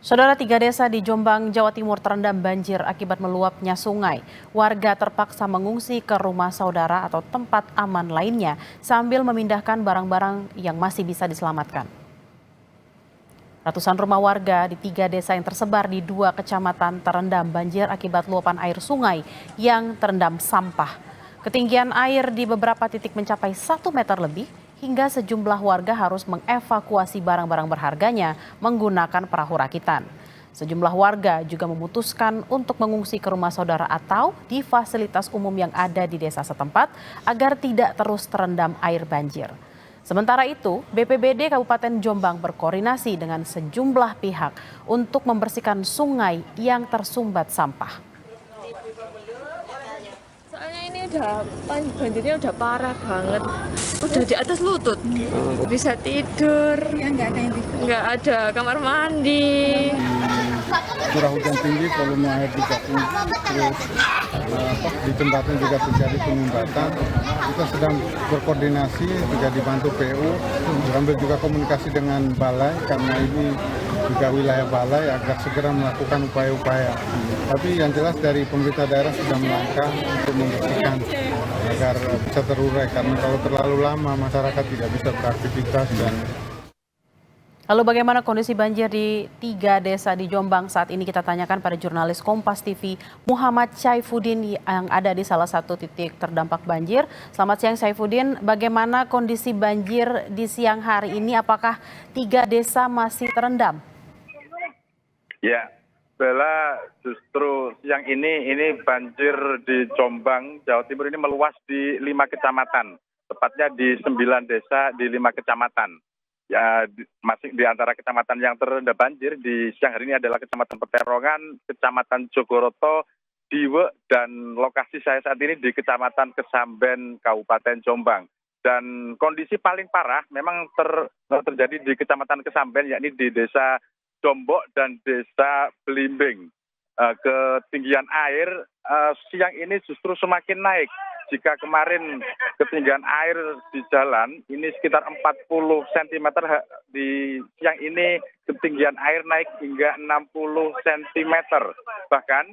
Saudara, 3 desa di Jombang, Jawa Timur terendam banjir akibat meluapnya sungai. Warga terpaksa mengungsi ke rumah saudara atau tempat aman lainnya sambil memindahkan barang-barang yang masih bisa diselamatkan. Ratusan rumah warga di 3 desa yang tersebar di 2 kecamatan terendam banjir akibat luapan air sungai yang terendam sampah. Ketinggian air di beberapa titik mencapai 1 meter lebih, hingga sejumlah warga harus mengevakuasi barang-barang berharganya menggunakan perahu rakitan. Sejumlah warga juga memutuskan untuk mengungsi ke rumah saudara atau di fasilitas umum yang ada di desa setempat agar tidak terus terendam air banjir. Sementara itu, BPBD Kabupaten Jombang berkoordinasi dengan sejumlah pihak untuk membersihkan sungai yang tersumbat sampah. Soalnya ini banjirnya udah parah banget, udah di atas lutut, bisa tidur, nggak ada kamar mandi. Curah hujan tinggi, volume air juga tinggi, terus di jembatan juga terjadi penyumbatan. Kita sedang berkoordinasi, juga dibantu PU, sambil juga komunikasi dengan balai, karena ini juga wilayah balai agar segera melakukan upaya-upaya. Tapi yang jelas dari pemerintah daerah sudah melangkah untuk membersihkan agar bisa terurai, karena kalau terlalu lama masyarakat tidak bisa beraktivitas. Lalu bagaimana kondisi banjir di 3 desa di Jombang saat ini, kita tanyakan pada jurnalis Kompas TV Muhammad Syaifuddin yang ada di salah satu titik terdampak banjir. Selamat siang Syaifuddin, bagaimana kondisi banjir di siang hari ini? Apakah 3 desa masih terendam? Ya, Bella, justru siang ini banjir di Jombang, Jawa Timur ini meluas di 5 kecamatan, tepatnya di 9 desa di 5 kecamatan. Ya, masih di antara kecamatan yang terendam banjir di siang hari ini adalah Kecamatan Peterongan, Kecamatan Jogoroto, Diwe, dan lokasi saya saat ini di Kecamatan Kesamben, Kabupaten Jombang. Dan kondisi paling parah memang terjadi di Kecamatan Kesamben, yakni di Desa Dombok dan Desa Belimbing. Ketinggian air siang ini justru semakin naik. Jika kemarin ketinggian air di jalan ini sekitar 40 cm, di siang ini ketinggian air naik hingga 60 cm. Bahkan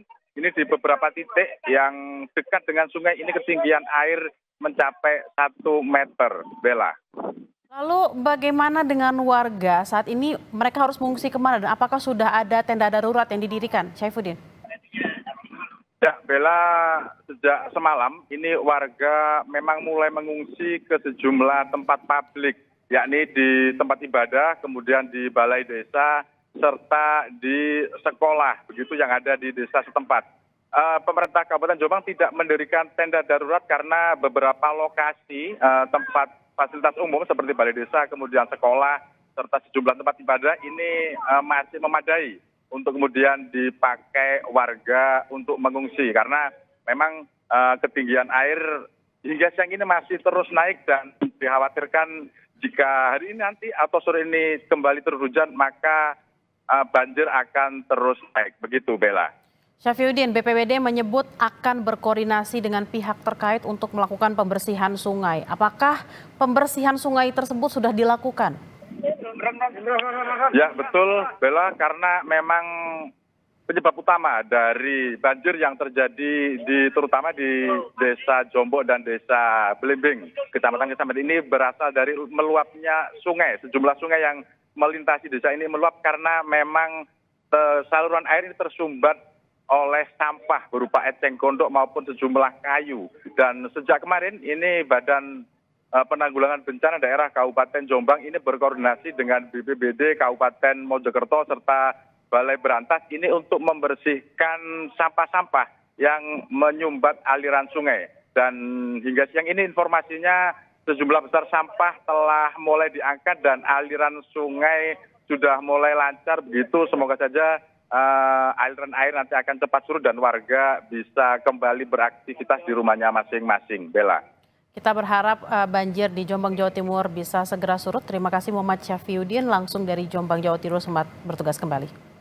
ini di beberapa titik yang dekat dengan sungai ini ketinggian air mencapai 1 meter, Bella. Lalu bagaimana dengan warga saat ini, mereka harus mengungsi kemana dan apakah sudah ada tenda darurat yang didirikan, Syaifuddin? Ya, Bella, sejak semalam ini warga memang mulai mengungsi ke sejumlah tempat publik, yakni di tempat ibadah, kemudian di balai desa, serta di sekolah, begitu yang ada di desa setempat. Pemerintah Kabupaten Jombang tidak mendirikan tenda darurat karena beberapa lokasi tempat fasilitas umum seperti balai desa, kemudian sekolah, serta sejumlah tempat ibadah ini masih memadai untuk kemudian dipakai warga untuk mengungsi, karena memang ketinggian air hingga siang ini masih terus naik dan dikhawatirkan jika hari ini nanti atau sore ini kembali turun hujan maka banjir akan terus naik, begitu Bella. Syaifuddin, BPBD menyebut akan berkoordinasi dengan pihak terkait untuk melakukan pembersihan sungai. Apakah pembersihan sungai tersebut sudah dilakukan? Ya, betul Bella, karena memang penyebab utama dari banjir yang terjadi terutama di Desa Jombok dan Desa Belimbing, Kecamatan Kesamben ini berasal dari meluapnya sungai. Sejumlah sungai yang melintasi desa ini meluap karena memang saluran air ini tersumbat oleh sampah berupa eceng gondok maupun sejumlah kayu. Dan sejak kemarin ini Badan Penanggulangan Bencana Daerah Kabupaten Jombang ini berkoordinasi dengan BPBD Kabupaten Mojokerto serta Balai Berantas ini untuk membersihkan sampah-sampah yang menyumbat aliran sungai. Dan hingga siang ini informasinya sejumlah besar sampah telah mulai diangkat dan aliran sungai sudah mulai lancar, begitu. Semoga saja aliran air nanti akan cepat surut dan warga bisa kembali beraktivitas di rumahnya masing-masing, Bella. Kita berharap banjir di Jombang, Jawa Timur bisa segera surut. Terima kasih Muhammad Syaifuddin langsung dari Jombang, Jawa Timur, selamat bertugas kembali.